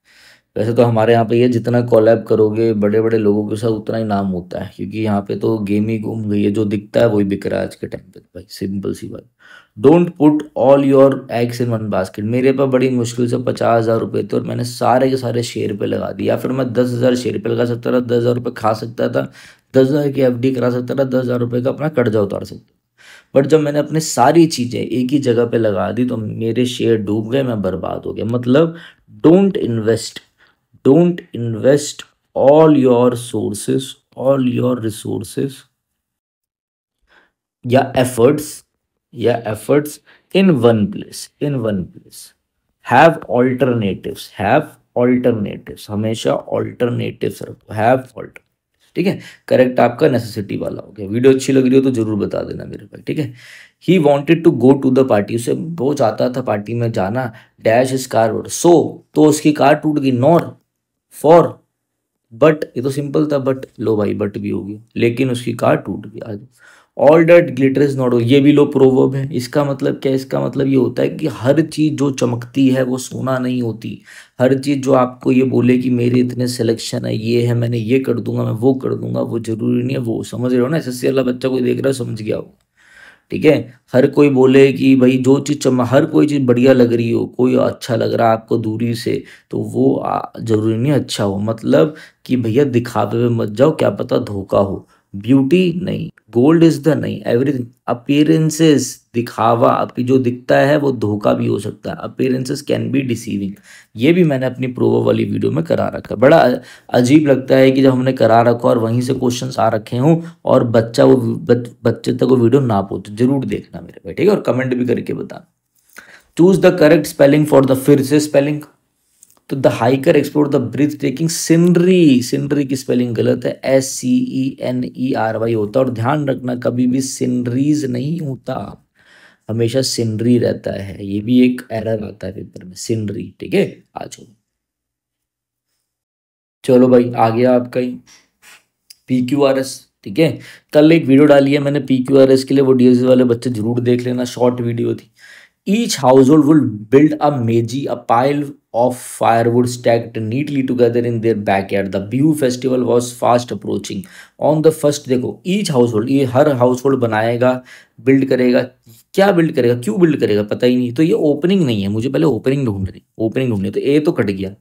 वैसे तो हमारे यहाँ पे ये जितना कोलैब करोगे बड़े बड़े लोगों के साथ उतना ही नाम होता है, क्योंकि यहाँ पे तो गेम ही घूम गई है, जो दिखता है वही बिक रहा है आज के टाइम पे, भाई सिंपल सी बात। Don't put all your eggs in one basket. मेरे पास बड़ी मुश्किल से 50,000 रुपये थे और मैंने सारे के सारे शेयर पे लगा दिए, या फिर मैं 10,000 शेयर पे लगा सकता था, 10,000 रुपये खा सकता था, 10,000 की एफडी करा सकता था, 10,000 रुपये का अपना कर्जा उतार सकता। बट जब मैंने अपनी सारी चीजें एक ही जगह पे लगा दी तो मेरे शेयर डूब गए, मैं बर्बाद हो गया। मतलब don't invest don't invest all your resources या efforts in one place. Have alternatives, हमेशा ऑल्टरनेटिव्स रखो, हैव ऑल्टर, ठीक है। करेक्ट आपका नेसेसिटी वाला हो गया। वीडियो अच्छी लग रही हो तो जरूर बता देना मेरे भाई, ठीक है। He wanted to go to the party, उसे वो चाहता था पार्टी में जाना। डैश इज कार, सो तो उसकी कार टूट गई। नॉर, फॉर, बट, ये तो सिंपल था, बट लो भाई बट भी होगी, लेकिन उसकी कार टूट गई आज। All that glitter is not, ये भी लो प्रोवर्ब है। इसका मतलब क्या है, इसका मतलब ये होता है कि हर चीज जो चमकती है वो सोना नहीं होती। हर चीज जो आपको ये बोले कि मेरे इतने सिलेक्शन है, ये है, मैंने ये कर दूंगा, मैं वो कर दूंगा, वो जरूरी नहीं है। वो समझ रहे हो ना, एसएससी वाला बच्चा कोई देख रहा है समझ गया हो, ठीक है। हर कोई बोले कि भाई जो चीज़ हर कोई चीज़ बढ़िया लग रही हो, कोई अच्छा लग रहा है आपको दूरी से, तो वो जरूरी नहीं अच्छा हो। मतलब कि भैया दिखावे में मत जाओ, क्या पता धोखा हो। ब्यूटी नहीं, गोल्ड इज द नहीं, एवरीथिंग अपीयरेंसेस, दिखावा, अभी जो दिखता है वो धोखा भी हो सकता है। Appearances can be deceiving. ये भी मैंने अपनी प्रोवो वाली वीडियो में करा रखा है। बड़ा अजीब लगता है कि जब हमने करा रखा और वहीं से क्वेश्चंस आ रखे हों और बच्चे तक वो वीडियो ना पहुंचे। जरूर देखना मेरे भाई, ठीक है, और कमेंट भी करके बताना। Choose the correct spelling for the, फिर से स्पेलिंग। तो the hiker explore the breathtaking scenery, scenery की स्पेलिंग गलत है, SCENERY होता है। और ध्यान रखना कभी भी सिनरीज नहीं होता, हमेशा सिनरी रहता है। ये भी एक एरर आता है पेपर में, सिनरी, ठीक है। आ जाओ, चलो भाई आ गया आपका ही PQRS, ठीक है। कल एक वीडियो डाली है मैंने PQRS के लिए, वो DSC वाले बच्चे जरूर देख लेना, शॉर्ट वीडियो थी। Each household will build a meji, a pile of firewood stacked neatly together in their backyard. The Bihu festival was fast approaching. On the first, देखो each household, ये हर household बनाएगा, build करेगा। क्या build करेगा, क्यों build करेगा, पता ही नहीं। तो ये ओपनिंग नहीं है, मुझे पहले ओपनिंग ढूंढनी, तो ए तो कट गया।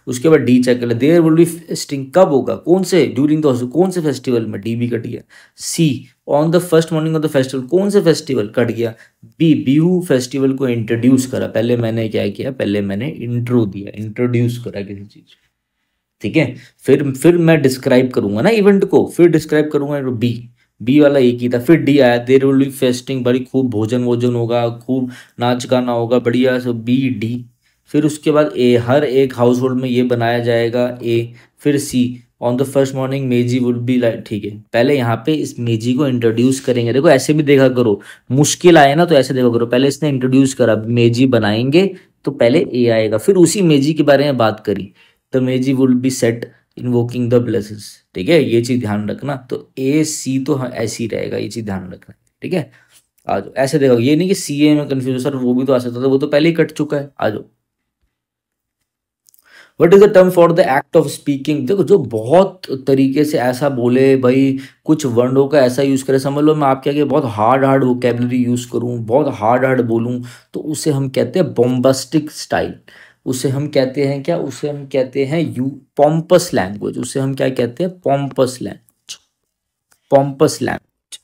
उसके बाद डी चेक कर ले, देयर विल बी फेस्टिंग, कब होगा, कौन से, ड्यूरिंग द, कौन से फेस्टिवल में, डी भी कट गया। C, on the first morning of the festival, कौन से फेस्टिवल, कट गया। बी, बिहू फेस्टिवल को इंट्रोड्यूस करा, पहले मैंने क्या किया, पहले मैंने इंट्रो दिया, इंट्रोड्यूस करा किसी चीज, ठीक है। फिर मैं डिस्क्राइब करूंगा ना इवेंट को, फिर डिस्क्राइब करूंगा बी, बी वाला एक ही था। फिर डी आया, देयर विल बी फेस्टिंग, बड़ी खूब भोजन वोजन होगा, खूब नाच गाना होगा, बढ़िया। सो बी डी। फिर उसके बाद ए, हर एक हाउस होल्ड में ये बनाया जाएगा, ए। फिर C, on the first morning Meji would be like, ठीक है। पहले यहाँ पे इस मेजी को इंट्रोड्यूस करेंगे, देखो ऐसे भी देखा करो, मुश्किल आए ना तो ऐसे देखा करो, पहले इसने इंट्रोड्यूस करा, मेजी बनाएंगे तो पहले ए आएगा, फिर उसी मेजी के बारे में बात करी, द मेजी would B set invoking the blesses, ठीक है। ये चीज ध्यान रखना, तो ए सी तो हाँ ऐसे ही रहेगा, ये चीज ध्यान रखना, ठीक है। आ जाओ, ऐसे देखो, ये नहीं कि सी ए में कंफ्यूज सर, वो भी तो आ सकता था, वो तो पहले ही कट चुका है। आ जाओ, what is the term for the act of speaking. देखो जो बहुत तरीके से ऐसा बोले भाई, कुछ वर्डों का ऐसा यूज करे, समझ लो मैं आपके आगे बहुत हार्ड हार्ड वोकेबलरी यूज करूं, बहुत हार्ड हार्ड बोलूं, तो उसे हम कहते हैं बॉम्बास्टिक स्टाइल। उसे हम कहते हैं क्या, उसे हम कहते हैं यू पॉम्पस लैंग्वेज, उसे हम क्या कहते हैं, पॉम्पस लैंग्वेज, पॉम्पस लैंग्वेज,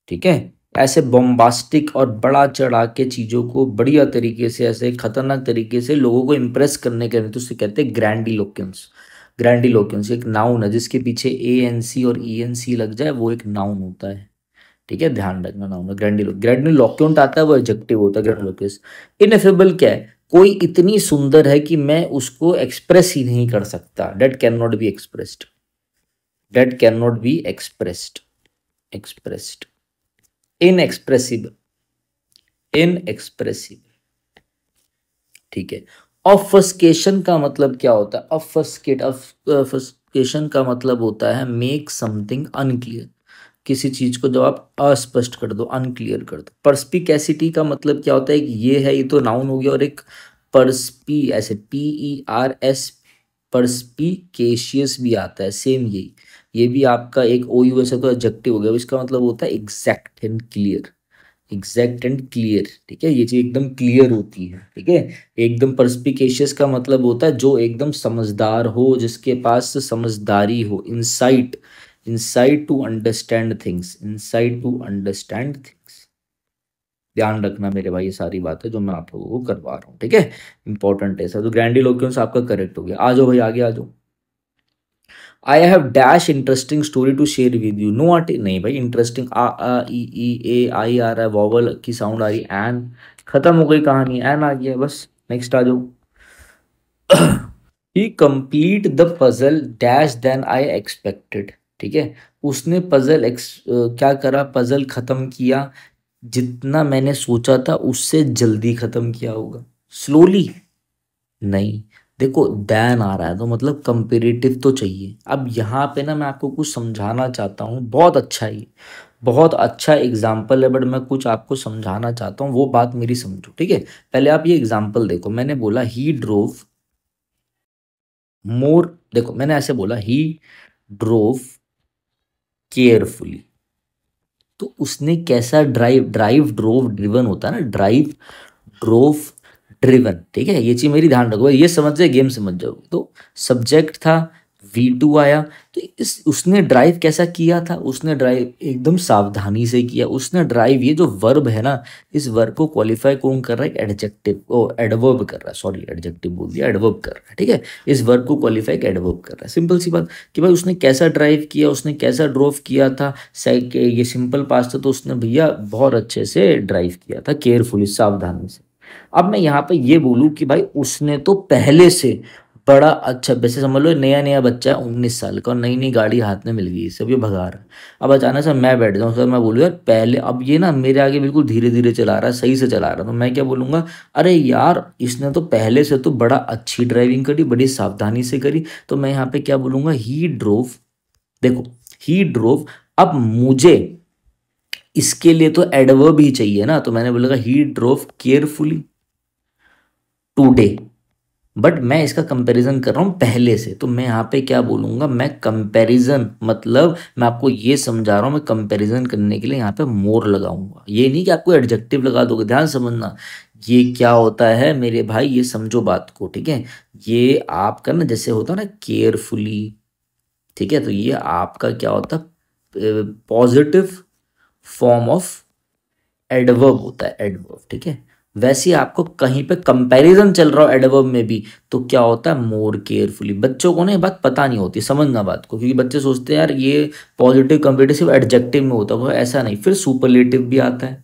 ठीक है। ऐसे बॉम्बास्टिक और बड़ा चढ़ा के चीजों को बढ़िया तरीके से, ऐसे खतरनाक तरीके से लोगों को इंप्रेस करने के लिए, तो उसे कहते हैं ग्रैंडिलोक्वेंस। ग्रैंडिलोक्वेंस एक नाउन है, जिसके पीछे ए एन सी और ई एन सी लग जाए वो एक नाउन होता है, ठीक है, ध्यान रखना, नाउन है ग्रैंडिलोक्वेंट आता है वो एडजेक्टिव होता है ग्रैंडिलोक्वेंस। इनएफेबल क्या है, कोई इतनी सुंदर है कि मैं उसको एक्सप्रेस ही नहीं कर सकता, date can not be expressed, date can not be expressed, expressed, inexpressible, inexpressible, ठीक है। ऑफस्केशन का मतलब क्या होता है, ऑफस्केट, ऑफस्केशन का मतलब होता है मेक समथिंग अनक्लियर, किसी चीज को जब आप अस्पष्ट कर दो, अनक्लियर कर दो। पर्सपिकेसिटी का मतलब क्या होता है, एक ये है, ये तो नाउन हो गया, और एक पर्सपी, ऐसे पी ई आर एस, पर्सपिकेशियस भी आता है, सेम यही, ये भी आपका एक ओ यू ऐसे तो एडजेक्टिव हो गया, इसका मतलब होता है exact and clear, exact and clear, ठीक है, ये चीज एकदम क्लियर होती है, ठीक है। एकदम पर्सपिकेशियस का मतलब होता है जो एकदम समझदार हो, जिसके पास समझदारी हो, insight, insight to understand things, insight to understand things. ध्यान रखना मेरे भाई, ये सारी बातें जो मैं आप लोगों को करवा रहा हूँ, ठीक है, इंपॉर्टेंट है सर। तो ग्रैंडिलोक्वेंस आपका करेक्ट हो गया। आ जाओ भाई, आगे आ जाओ। I have dash interesting story to share with you, no art नहीं भाई, इंटरेस्टिंग आ ई ए आई आ रहा है, वॉवल की साउंड आ रही है, एन, खत्म हो गई कहानी, एन आ गया बस। नेक्स्ट आ जाओ। He complete the puzzle dash than I expected, ठीक है। उसने पजल क्या करा, पजल खत्म किया, जितना मैंने सोचा था उससे जल्दी खत्म किया होगा, स्लोली नहीं। देखो दैन आ रहा है तो मतलब कंपेरेटिव तो चाहिए। अब यहाँ पे ना मैं आपको कुछ समझाना चाहता हूँ, बहुत अच्छा ही, बहुत अच्छा एग्जाम्पल है, बट मैं कुछ आपको समझाना चाहता हूँ, वो बात मेरी समझो, ठीक है। पहले आप ये एग्जाम्पल देखो, मैंने बोला ही ड्रोव मोर, देखो मैंने ऐसे बोला ही ड्रोव केयरफुली, तो उसने कैसा ड्राइव, ड्राइव ड्रोव ड्रिवन होता है ना, ड्राइव ड्रोव ड्रिवन, ठीक है। ये चीज मेरी ध्यान रखो, ये समझ जाए, गेम समझ जाओ। तो सब्जेक्ट था, V2 आया, तो इस उसने ड्राइव कैसा किया था, उसने ड्राइव एकदम सावधानी से किया, उसने ड्राइव, ये जो वर्ब है ना, इस वर्ब को क्वालिफाई कौन कर रहा है, एडजेक्टिव, ओ एडवर्ब कर रहा है, सॉरी एडजेक्टिव बोल दिया, एडवर्ब कर रहा है, ठीक है। इस वर्ब को क्वालिफाई एडवर्ब कर रहा है, सिंपल सी बात कि भाई उसने कैसा ड्राइव किया, उसने कैसा ड्रोव किया था, ये सिंपल पास्ट था, तो उसने भैया बहुत अच्छे से ड्राइव किया था, केयरफुली, सावधानी से। अब मैं यहाँ पे ये बोलूँ कि भाई उसने तो पहले से बड़ा अच्छा, वैसे समझ लो नया नया बच्चा है 19 साल का, और नई नई गाड़ी हाथ में मिल गई, सब ये भगा रहा है। अब अचानक से मैं बैठ जाऊँ सर, मैं बोलूँ यार पहले, अब ये ना मेरे आगे बिल्कुल धीरे धीरे चला रहा है, सही से चला रहा है, तो मैं क्या बोलूँगा, अरे यार इसने तो पहले से तो बड़ा अच्छी ड्राइविंग करी, बड़ी सावधानी से करी, तो मैं यहाँ पे क्या बोलूँगा, ही ड्रोव, देखो ही ड्रोव। अब मुझे इसके लिए तो एडवर्ब ही चाहिए ना, तो मैंने बोला ही ड्रोव केयरफुली टुडे, बट मैं इसका कंपैरिजन कर रहा हूँ पहले से, तो मैं यहाँ पे क्या बोलूंगा, मैं कंपैरिजन, मतलब मैं आपको ये समझा रहा हूँ, मैं कंपैरिजन करने के लिए यहाँ पे मोर लगाऊंगा, ये नहीं कि आपको एडजेक्टिव लगा दोगे, ध्यान समझना। ये क्या होता है मेरे भाई, ये समझो बात को, ठीक है। ये आपका ना जैसे होता है ना केयरफुली, ठीक है, तो ये आपका क्या होता है, पॉजिटिव फॉर्म ऑफ एडवर्ब होता है, एडवर्ब, ठीक है। वैसे ही आपको कहीं पे कंपैरिजन चल रहा हो एडवर्ब में भी, तो क्या होता है, मोर केयरफुली। बच्चों को ना ये बात पता नहीं होती, समझना बात को, क्योंकि बच्चे सोचते हैं यार ये पॉजिटिव कंपेरेटिव सिर्फ एडजेक्टिव में होता है, ऐसा नहीं। फिर सुपरलेटिव भी आता है,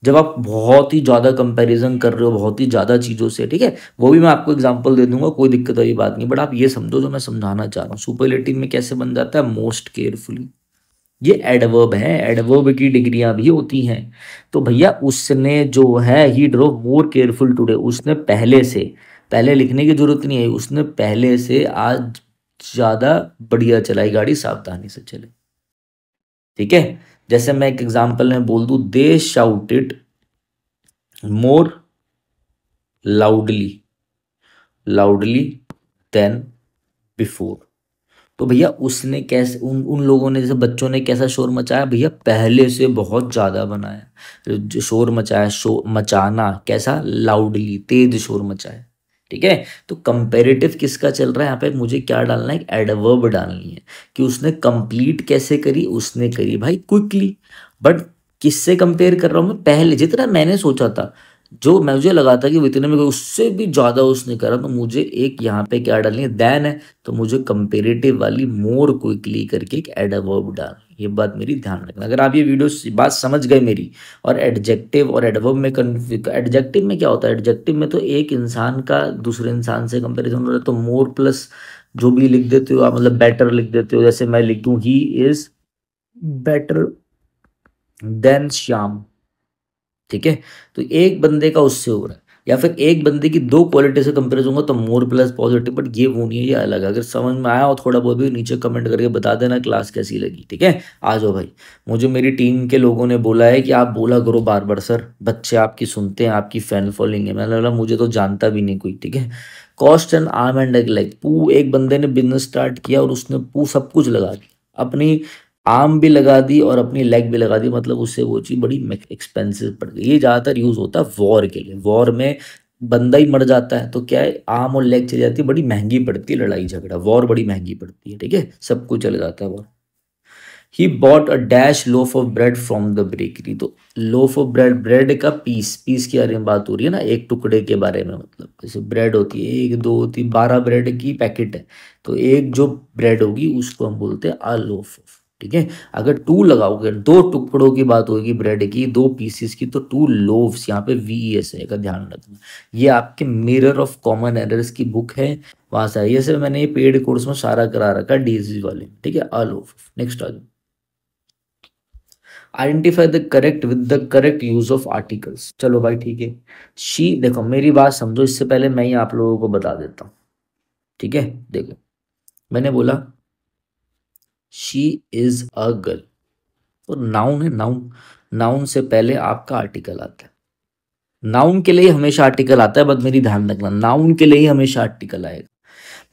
जब आप बहुत ही ज़्यादा कंपैरिजन कर रहे हो बहुत ही ज़्यादा चीज़ों से, ठीक है, वो भी मैं आपको एग्जांपल दे दूंगा, कोई दिक्कत वाली बात नहीं, बट आप ये समझो जो मैं समझाना चाह रहा हूँ। सुपरलेटिव में कैसे बन जाता है, मोस्ट केयरफुली। ये एडवर्ब है, एडवर्ब की डिग्रियां भी होती हैं। तो भैया उसने जो है, ही ड्रोव मोर केयरफुल टुडे, उसने पहले से, पहले लिखने की जरूरत नहीं है, उसने पहले से आज ज़्यादा बढ़िया चलाई गाड़ी, सावधानी से चले, ठीक है। जैसे मैं एक एग्जांपल में बोल दूं, दे शाउटेड मोर लाउडली, लाउडली देन बिफोर। तो भैया उसने कैसे, उन उन लोगों ने, जैसे बच्चों ने कैसा शोर मचाया भैया, पहले से बहुत ज़्यादा बनाया, जो शोर मचाया, शोर मचाना कैसा, लाउडली, तेज शोर मचाया, ठीक है। तो कंपेरेटिव किसका चल रहा है यहाँ पे, मुझे क्या डालना है, एडवर्ब डालनी है, कि उसने कंप्लीट कैसे करी, उसने करी भाई क्विकली। बट किससे कंपेयर कर रहा हूँ मैं, पहले जितना मैंने सोचा था, जो मुझे लगा था कि वो इतने में उससे भी ज़्यादा उसने करा, तो मुझे एक यहाँ पे क्या डालनी है, देन है, तो मुझे कंपेरेटिव वाली मोर क्विकली करके एक एडवर्ब डाल, ये बात मेरी ध्यान रखना। अगर आप ये वीडियो बात समझ गए मेरी। और एडजेक्टिव और एडवर्ब में एडजेक्टिव में क्या होता है, एडजेक्टिव में तो एक इंसान का दूसरे इंसान से कंपेरिजन हो रहा है, तो मोर प्लस जो भी लिख देते हो आप, मतलब बेटर लिख देते हो, जैसे मैं लिख दूं he is better than Shyam, ठीक है। तो एक बंदे का उससे हो रहा है, या फिर एक बंदे की दो क्वालिटी से कंपेरिजन होगा तो मोर प्लस पॉजिटिव, बट ये वो नहीं है, ये अलग है। अगर समझ में आया हो थोड़ा बहुत भी, नीचे कमेंट करके बता देना क्लास कैसी लगी, ठीक है। आ जाओ भाई, मुझे मेरी टीम के लोगों ने बोला है कि आप बोला करो बार बार, सर बच्चे आपकी सुनते हैं, आपकी फैन फॉलोइंग है। मैंने बोला मुझे तो जानता भी नहीं कोई, ठीक है। Cost and arm and leg, पू एक बंदे ने बिजनेस स्टार्ट किया और उसने पू सब कुछ लगा दिया, अपनी आर्म भी लगा दी और अपनी लेग भी लगा दी, मतलब उससे वो चीज़ बड़ी एक्सपेंसिव पड़ गई। ये ज़्यादातर यूज़ होता है वॉर के लिए, वॉर में बंदा ही मर जाता है तो क्या है, आर्म और लेग चली जाती है, बड़ी महंगी पड़ती है, लड़ाई झगड़ा वॉर बड़ी महंगी पड़ती है, ठीक है, सब कुछ चले जाता है war. He bought a dash loaf of bread from the bakery, तो लोफ ऑफ ब्रेड, ब्रेड का पीस, पीस के बारे में बात हो रही है ना, एक टुकड़े के बारे में, मतलब जैसे ब्रेड होती है, एक दो तीन 12 ब्रेड की पैकेट है, तो एक जो ब्रेड होगी उसको हम बोलते हैं अ लोफ ऑफ, ठीक है। अगर टू लगाओगे, दो टुकड़ों की बात होगी ब्रेड की, दो पीसेस की, तो टू लोव्स, यहाँ पे वीएस है का ध्यान रखना। ये आपके मिरर ऑफ कॉमन एरर्स की बुक है, वहां से आई है, से मैंने ये पेड कोर्स में सारा करा रखा डीजी वाले, ठीक है। अ लोफ, नेक्स्ट आ जाओ। Identify the correct with the correct use of articles, चलो भाई ठीक है। शी, देखो मेरी बात समझो, इससे पहले मैं ही आप लोगों को बता देता हूँ, ठीक है। देखो मैंने बोला शी इज अ गर्ल, तो नाउन है, नाउन, नाउन से पहले आपका आर्टिकल आता है, नाउन के लिए हमेशा आर्टिकल आता है, बस मेरी ध्यान रखना, नाउन के लिए ही हमेशा आर्टिकल आएगा।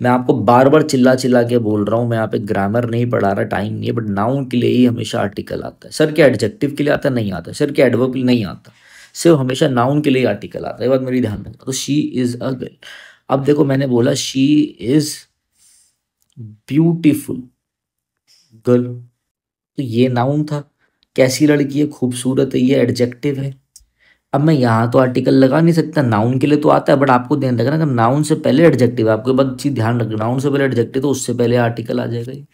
मैं आपको बार बार चिल्ला चिल्ला के बोल रहा हूँ, मैं यहाँ पे ग्रामर नहीं पढ़ा रहा, टाइम नहीं है, बट नाउन के लिए ही हमेशा आर्टिकल आता है। सर क्या एडजेक्टिव के लिए आता है, नहीं आता। सर क्या एडवर्ब के लिए, नहीं आता। सिर्फ हमेशा नाउन के लिए आर्टिकल आता है, ये बात मेरी ध्यान रखना। तो शी इज अ गर्ल, अब देखो मैंने बोला शी इज ब्यूटीफुल गर्ल, तो ये नाउन था, कैसी लड़की है, खूबसूरत है, ये एडजेक्टिव है। अब मैं यहाँ तो आर्टिकल लगा नहीं सकता, नाउन के लिए तो आता है, बट आपको ध्यान रखना अगर नाउन से पहले एडजेक्टिव है, आपको बात चीज ध्यान रखना, नाउन से पहले एडजेक्टिव तो उससे पहले आर्टिकल आ जाएगा ये।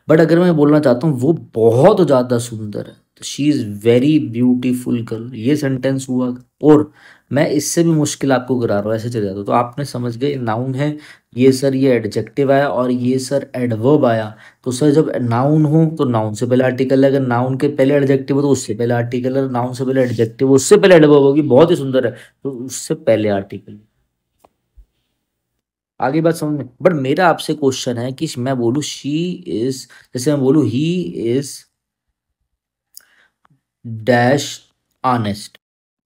बट अगर मैं बोलना चाहता हूँ वो बहुत ज्यादा सुंदर है, तो she is very beautiful girl, ये सेंटेंस हुआ। और मैं इससे भी मुश्किल आपको करा रहा हूँ, ऐसे चले जाता, तो आपने समझ गए नाउन है ये, सर ये एडजेक्टिव आया, और ये सर एडवर्ब आया। तो सर जब नाउन हो तो नाउन से पहले आर्टिकल है, अगर नाउन के पहले एडजेक्टिव हो तो उससे पहले आर्टिकल है, नाउन से पहले एडजेक्टिव हो उससे पहले एडवर्ब होगी, बहुत ही सुंदर है तो उससे पहले आर्टिकल। आगे बात समझ में, बट मेरा आपसे क्वेश्चन है कि मैं बोलूँ शी इज, जैसे मैं बोलूँ ही इज डैश ऑनेस्ट,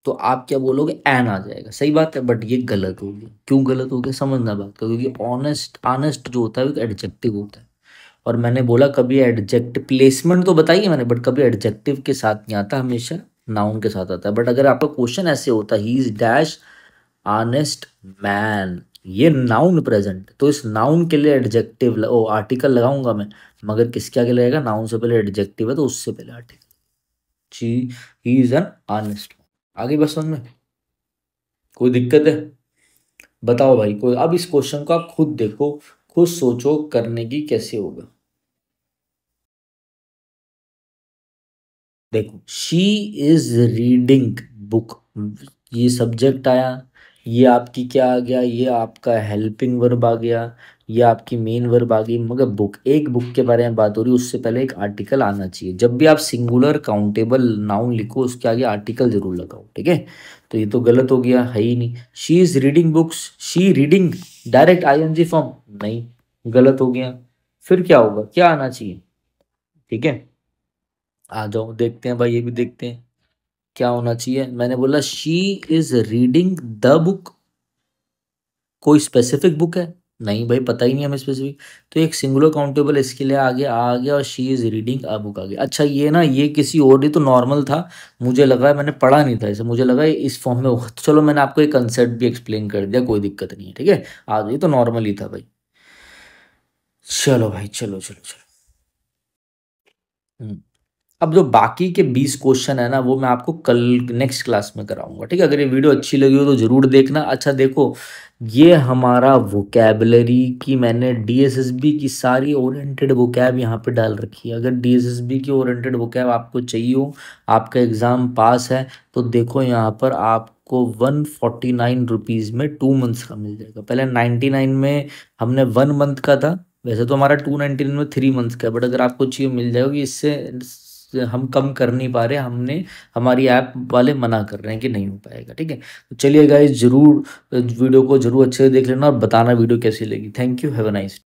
तो आप क्या बोलोगे, एन आ जाएगा, सही बात है, बट ये गलत हो गया। क्यों गलत हो गया, समझना बात का, क्योंकि ऑनेस्ट, ऑनेस्ट जो होता है वो एडजेक्टिव होता है, और मैंने बोला कभी एडजेक्टिव प्लेसमेंट तो बताई है मैंने, बट कभी एडजेक्टिव के साथ नहीं आता, हमेशा नाउन के साथ आता है। बट अगर आपका क्वेश्चन ऐसे होता he is dash honest man, ये नाउन प्रेजेंट, तो इस नाउन के लिए एडजेक्टिव ओ आर्टिकल लगाऊंगा मैं, मगर किसके आगे लगेगा, नाउन से पहले एडजेक्टिव है तो उससे पहले article. She he is an honest, आगे बस समझ में। कोई दिक्कत है? बताओ भाई कोई। अब इस क्वेश्चन को आप खुद देखो, खुद सोचो करने की कैसे होगा। देखो, शी इज रीडिंग बुक, ये सब्जेक्ट आया, ये आपकी क्या आ गया, ये आपका हेल्पिंग वर्ब आ गया, ये आपकी मेन वर्ब आ गई। मगर बुक, एक बुक के बारे में बात हो रही है, उससे पहले एक आर्टिकल आना चाहिए। जब भी आप सिंगुलर काउंटेबल नाउन लिखो उसके आगे आर्टिकल जरूर लगाओ, ठीक है। तो ये तो गलत हो गया, है ही नहीं। She is reading books, she reading, direct ING form, नहीं, गलत हो गया। फिर क्या होगा, क्या आना चाहिए? ठीक है, आ जाओ देखते हैं भाई, ये भी देखते हैं क्या होना चाहिए। मैंने बोला she is reading the book, कोई स्पेसिफिक बुक है? नहीं भाई, पता ही नहीं हमें स्पेसिफिक। तो एक सिंगुलर काउंटेबल इसके लिए आगे आ गया और she is reading a book आ गया। अच्छा ये ना, ये किसी और, ये तो नॉर्मल था, मुझे लगा, मैंने पढ़ा नहीं था इसे, मुझे लगा ये इस फॉर्म में होगा। तो चलो मैंने आपको एक कंसेप्ट भी एक्सप्लेन कर दिया, कोई दिक्कत नहीं है, ठीक है। आज ये तो नॉर्मल ही था भाई। चलो भाई, चलो चलो चलो। हम्म। अब जो बाकी के 20 क्वेश्चन है ना, वो मैं आपको कल नेक्स्ट क्लास में कराऊंगा, ठीक है। अगर ये वीडियो अच्छी लगी हो तो जरूर देखना। अच्छा देखो, ये हमारा वोकैबलरी की, मैंने डीएसएसबी की सारी ओरिएंटेड वोकैब यहाँ पे डाल रखी है। अगर डीएसएसबी की ओरिएंटेड वोकैब आपको चाहिए हो, आपका एग्ज़ाम पास है, तो देखो यहाँ पर आपको 149 रुपीज़ में 2 मंथ्स का मिल जाएगा। पहले 99 में हमने 1 मंथ का था, वैसे तो हमारा 299 में 3 मंथ्स का है, बट अगर आपको चाहिए मिल जाएगा। इससे हम कम कर नहीं पा रहे, हमने, हमारी ऐप वाले मना कर रहे हैं कि नहीं हो पाएगा, ठीक है। तो चलिए गाइस, जरूर वीडियो को जरूर अच्छे से देख लेना और बताना वीडियो कैसी लगी। Thank you, have a nice.